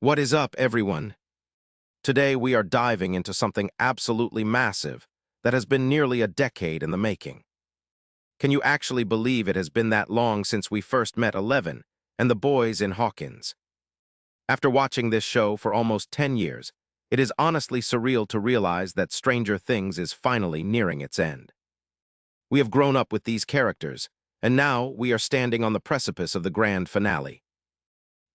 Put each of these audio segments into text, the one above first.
What is up, everyone? Today we are diving into something absolutely massive that has been nearly a decade in the making. Can you actually believe it has been that long since we first met Eleven and the boys in Hawkins? After watching this show for almost 10 years, it is honestly surreal to realize that Stranger Things is finally nearing its end. We have grown up with these characters, and now we are standing on the precipice of the grand finale.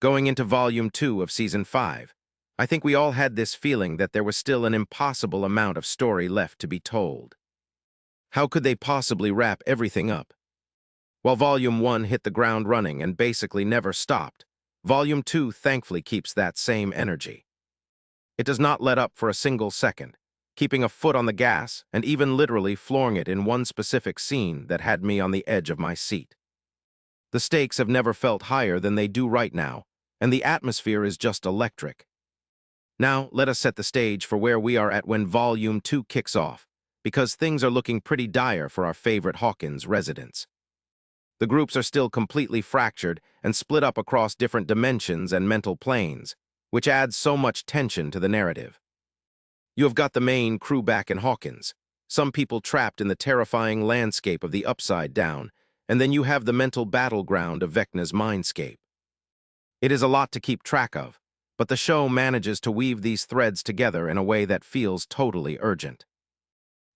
Going into Volume 2 of Season 5, I think we all had this feeling that there was still an impossible amount of story left to be told. How could they possibly wrap everything up? While Volume 1 hit the ground running and basically never stopped, Volume 2 thankfully keeps that same energy. It does not let up for a single second, keeping a foot on the gas and even literally flooring it in one specific scene that had me on the edge of my seat. The stakes have never felt higher than they do right now, and the atmosphere is just electric. Now, let us set the stage for where we are at when Volume 2 kicks off, because things are looking pretty dire for our favorite Hawkins residents. The groups are still completely fractured and split up across different dimensions and mental planes, which adds so much tension to the narrative. You have got the main crew back in Hawkins, some people trapped in the terrifying landscape of the Upside Down, and then you have the mental battleground of Vecna's mindscape. It is a lot to keep track of, but the show manages to weave these threads together in a way that feels totally urgent.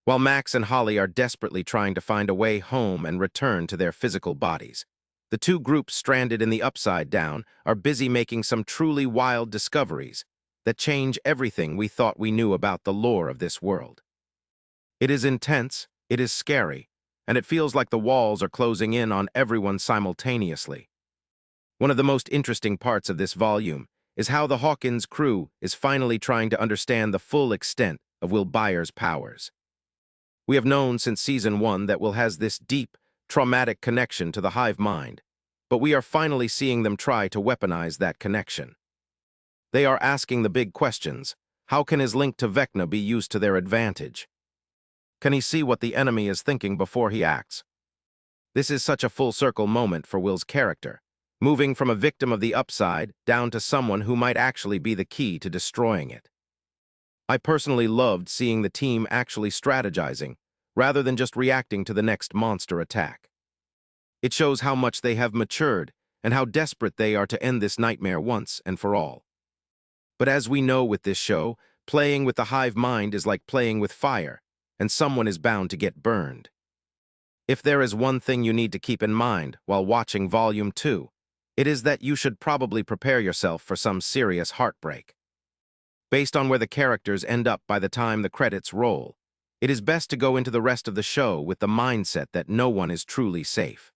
While Max and Holly are desperately trying to find a way home and return to their physical bodies, the two groups stranded in the Upside Down are busy making some truly wild discoveries that change everything we thought we knew about the lore of this world. It is intense, it is scary, and it feels like the walls are closing in on everyone simultaneously. One of the most interesting parts of this volume is how the Hawkins crew is finally trying to understand the full extent of Will Byers' powers. We have known since Season 1 that Will has this deep, traumatic connection to the hive mind, but we are finally seeing them try to weaponize that connection. They are asking the big questions. How can his link to Vecna be used to their advantage? Can he see what the enemy is thinking before he acts? This is such a full-circle moment for Will's character, moving from a victim of the Upside down to someone who might actually be the key to destroying it. I personally loved seeing the team actually strategizing, rather than just reacting to the next monster attack. It shows how much they have matured and how desperate they are to end this nightmare once and for all. But as we know with this show, playing with the hive mind is like playing with fire, and someone is bound to get burned. If there is one thing you need to keep in mind while watching Volume 2, it is that you should probably prepare yourself for some serious heartbreak. Based on where the characters end up by the time the credits roll, it is best to go into the rest of the show with the mindset that no one is truly safe.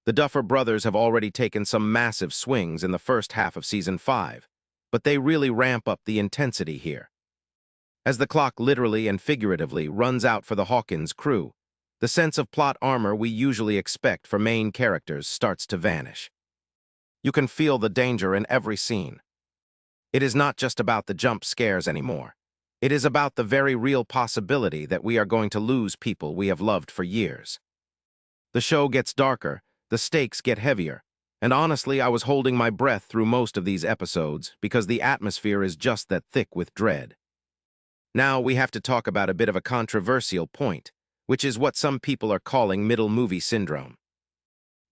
The Duffer Brothers have already taken some massive swings in the first half of Season 5, but they really ramp up the intensity here. As the clock literally and figuratively runs out for the Hawkins crew, the sense of plot armor we usually expect for main characters starts to vanish. You can feel the danger in every scene. It is not just about the jump scares anymore. It is about the very real possibility that we are going to lose people we have loved for years. The show gets darker, the stakes get heavier, and honestly, I was holding my breath through most of these episodes because the atmosphere is just that thick with dread. Now we have to talk about a bit of a controversial point, which is what some people are calling middle movie syndrome.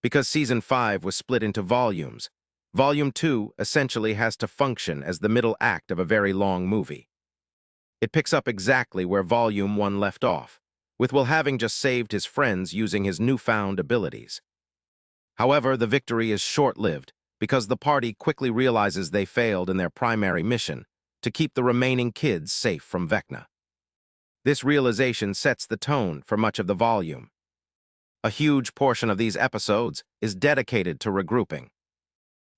Because Season 5 was split into volumes, Volume 2 essentially has to function as the middle act of a very long movie. It picks up exactly where Volume 1 left off, with Will having just saved his friends using his newfound abilities. However, the victory is short-lived because the party quickly realizes they failed in their primary mission to keep the remaining kids safe from Vecna. This realization sets the tone for much of the volume. A huge portion of these episodes is dedicated to regrouping.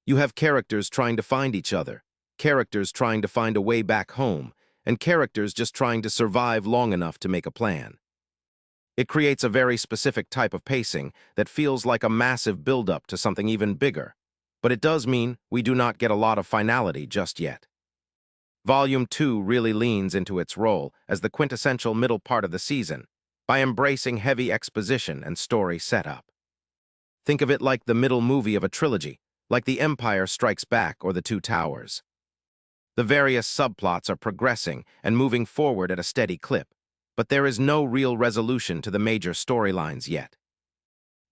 You have characters trying to find each other, characters trying to find a way back home, and characters just trying to survive long enough to make a plan. It creates a very specific type of pacing that feels like a massive build-up to something even bigger, but it does mean we do not get a lot of finality just yet. Volume 2 really leans into its role as the quintessential middle part of the season by embracing heavy exposition and story setup. Think of it like the middle movie of a trilogy, like The Empire Strikes Back or The Two Towers. The various subplots are progressing and moving forward at a steady clip, but there is no real resolution to the major storylines yet.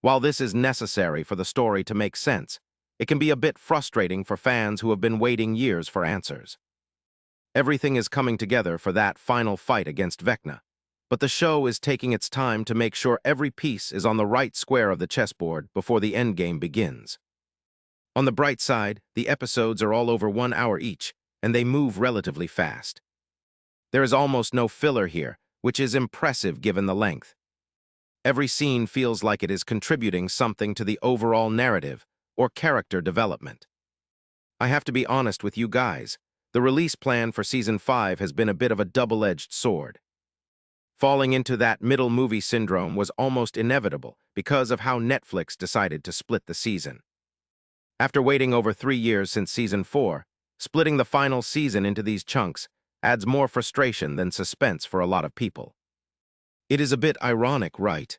While this is necessary for the story to make sense, it can be a bit frustrating for fans who have been waiting years for answers. Everything is coming together for that final fight against Vecna, but the show is taking its time to make sure every piece is on the right square of the chessboard before the endgame begins. On the bright side, the episodes are all over 1 hour each, and they move relatively fast. There is almost no filler here, which is impressive given the length. Every scene feels like it is contributing something to the overall narrative or character development. I have to be honest with you guys, the release plan for Season 5 has been a bit of a double-edged sword. Falling into that middle movie syndrome was almost inevitable because of how Netflix decided to split the season. After waiting over 3 years since Season 4, splitting the final season into these chunks adds more frustration than suspense for a lot of people. It is a bit ironic, right?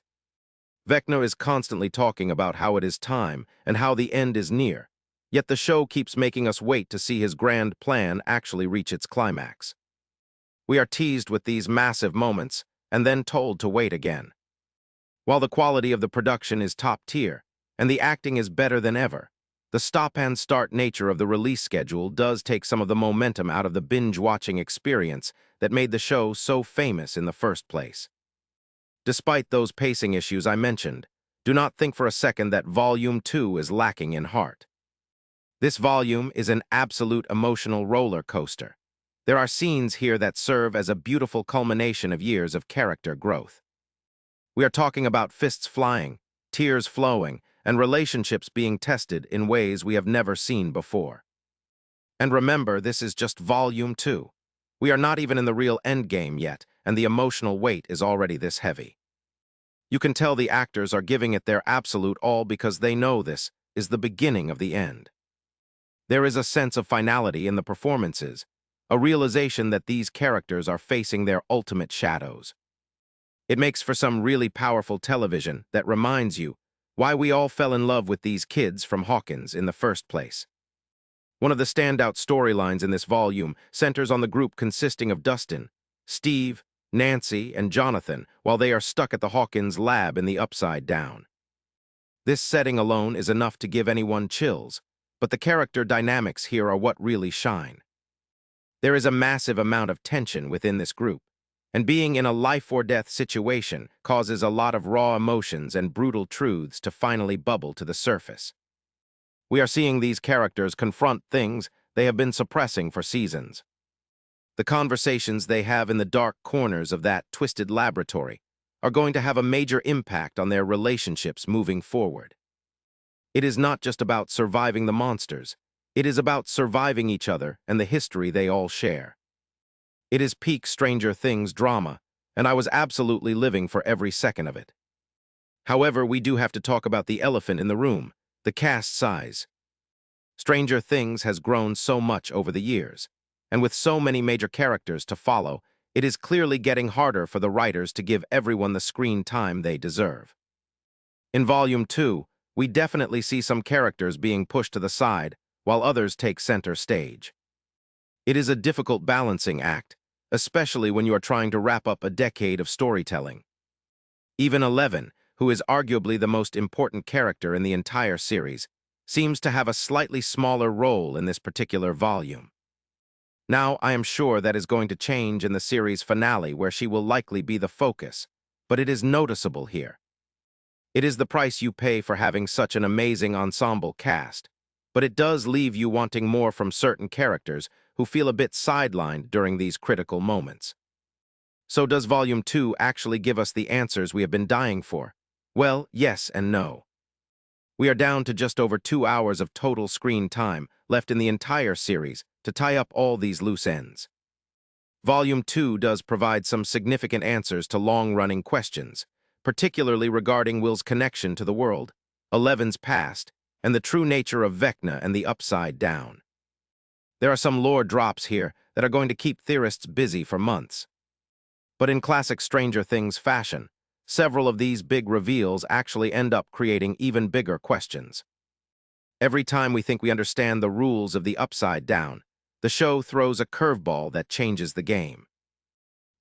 Vecna is constantly talking about how it is time and how the end is near, yet the show keeps making us wait to see his grand plan actually reach its climax. We are teased with these massive moments and then told to wait again. While the quality of the production is top tier and the acting is better than ever, the stop-and-start nature of the release schedule does take some of the momentum out of the binge-watching experience that made the show so famous in the first place. Despite those pacing issues I mentioned, do not think for a second that Volume 2 is lacking in heart. This volume is an absolute emotional roller coaster. There are scenes here that serve as a beautiful culmination of years of character growth. We are talking about fists flying, tears flowing, and relationships being tested in ways we have never seen before. And remember, this is just Volume 2. We are not even in the real endgame yet, and the emotional weight is already this heavy. You can tell the actors are giving it their absolute all because they know this is the beginning of the end. There is a sense of finality in the performances, a realization that these characters are facing their ultimate shadows. It makes for some really powerful television that reminds you why we all fell in love with these kids from Hawkins in the first place. One of the standout storylines in this volume centers on the group consisting of Dustin, Steve, Nancy, and Jonathan while they are stuck at the Hawkins lab in the Upside Down. This setting alone is enough to give anyone chills, but the character dynamics here are what really shine. There is a massive amount of tension within this group, and being in a life-or-death situation causes a lot of raw emotions and brutal truths to finally bubble to the surface. We are seeing these characters confront things they have been suppressing for seasons. The conversations they have in the dark corners of that twisted laboratory are going to have a major impact on their relationships moving forward. It is not just about surviving the monsters, it is about surviving each other and the history they all share. It is peak Stranger Things drama, and I was absolutely living for every second of it. However, we do have to talk about the elephant in the room, the cast size. Stranger Things has grown so much over the years, and with so many major characters to follow, it is clearly getting harder for the writers to give everyone the screen time they deserve. In Volume 2, we definitely see some characters being pushed to the side, while others take center stage. It is a difficult balancing act, especially when you are trying to wrap up a decade of storytelling. Even Eleven, who is arguably the most important character in the entire series, seems to have a slightly smaller role in this particular volume. Now, I am sure that is going to change in the series finale where she will likely be the focus, but it is noticeable here. It is the price you pay for having such an amazing ensemble cast, but it does leave you wanting more from certain characters who feel a bit sidelined during these critical moments. So does Volume 2 actually give us the answers we have been dying for? Well, yes and no. We are down to just over 2 hours of total screen time left in the entire series to tie up all these loose ends. Volume 2 does provide some significant answers to long-running questions, particularly regarding Will's connection to the world, Eleven's past, and the true nature of Vecna and the Upside Down. There are some lore drops here that are going to keep theorists busy for months. But in classic Stranger Things fashion, several of these big reveals actually end up creating even bigger questions. Every time we think we understand the rules of the Upside Down, the show throws a curveball that changes the game.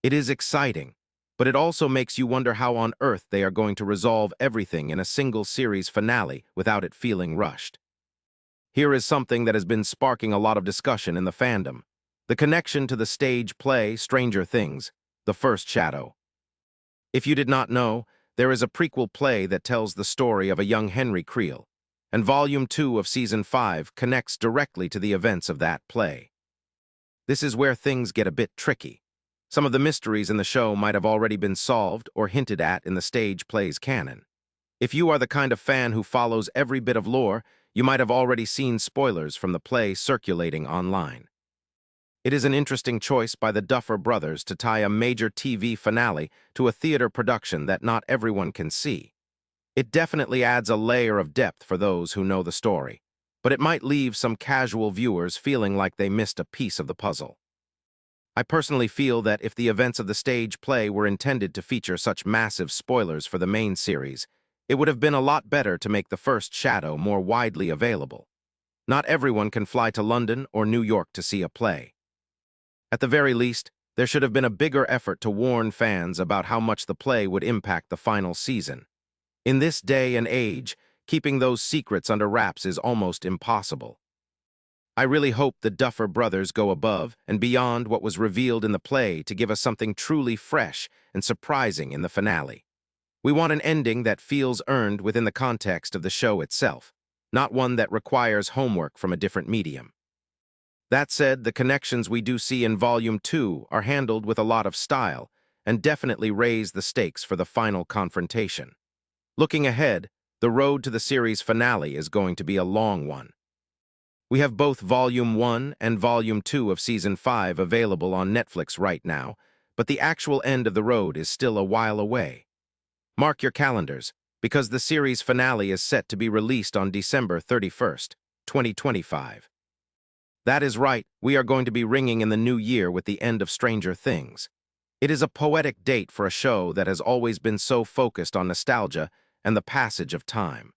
It is exciting, but it also makes you wonder how on earth they are going to resolve everything in a single series finale without it feeling rushed. Here is something that has been sparking a lot of discussion in the fandom: the connection to the stage play Stranger Things, The First Shadow. If you did not know, there is a prequel play that tells the story of a young Henry Creel, and Volume 2 of Season 5 connects directly to the events of that play. This is where things get a bit tricky. Some of the mysteries in the show might have already been solved or hinted at in the stage play's canon. If you are the kind of fan who follows every bit of lore, you might have already seen spoilers from the play circulating online. It is an interesting choice by the Duffer Brothers to tie a major TV finale to a theater production that not everyone can see. It definitely adds a layer of depth for those who know the story, but it might leave some casual viewers feeling like they missed a piece of the puzzle. I personally feel that if the events of the stage play were intended to feature such massive spoilers for the main series, it would have been a lot better to make The First Shadow more widely available. Not everyone can fly to London or New York to see a play. At the very least, there should have been a bigger effort to warn fans about how much the play would impact the final season. In this day and age, keeping those secrets under wraps is almost impossible. I really hope the Duffer Brothers go above and beyond what was revealed in the play to give us something truly fresh and surprising in the finale. We want an ending that feels earned within the context of the show itself, not one that requires homework from a different medium. That said, the connections we do see in Volume 2 are handled with a lot of style and definitely raise the stakes for the final confrontation. Looking ahead, the road to the series finale is going to be a long one. We have both Volume 1 and Volume 2 of Season 5 available on Netflix right now, but the actual end of the road is still a while away. Mark your calendars, because the series finale is set to be released on December 31st, 2025. That is right, we are going to be ringing in the new year with the end of Stranger Things. It is a poetic date for a show that has always been so focused on nostalgia and the passage of time.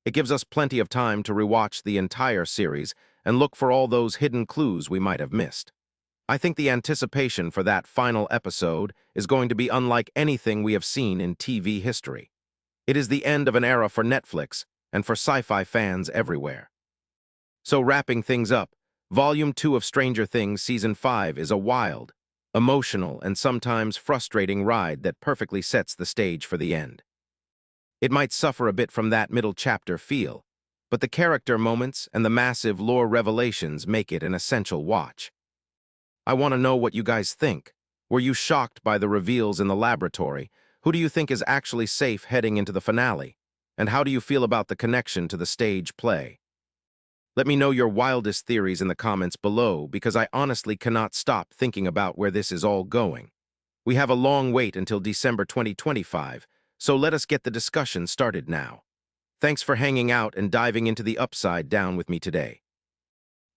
It gives us plenty of time to rewatch the entire series and look for all those hidden clues we might have missed. I think the anticipation for that final episode is going to be unlike anything we have seen in TV history. It is the end of an era for Netflix and for sci-fi fans everywhere. So wrapping things up, Volume 2 of Stranger Things Season 5 is a wild, emotional, and sometimes frustrating ride that perfectly sets the stage for the end. It might suffer a bit from that middle chapter feel, but the character moments and the massive lore revelations make it an essential watch. I want to know what you guys think. Were you shocked by the reveals in the laboratory? Who do you think is actually safe heading into the finale? And how do you feel about the connection to the stage play? Let me know your wildest theories in the comments below, because I honestly cannot stop thinking about where this is all going. We have a long wait until December 2025, so let us get the discussion started now. Thanks for hanging out and diving into the Upside Down with me today.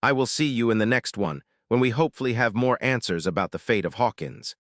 I will see you in the next one, when we hopefully have more answers about the fate of Hawkins.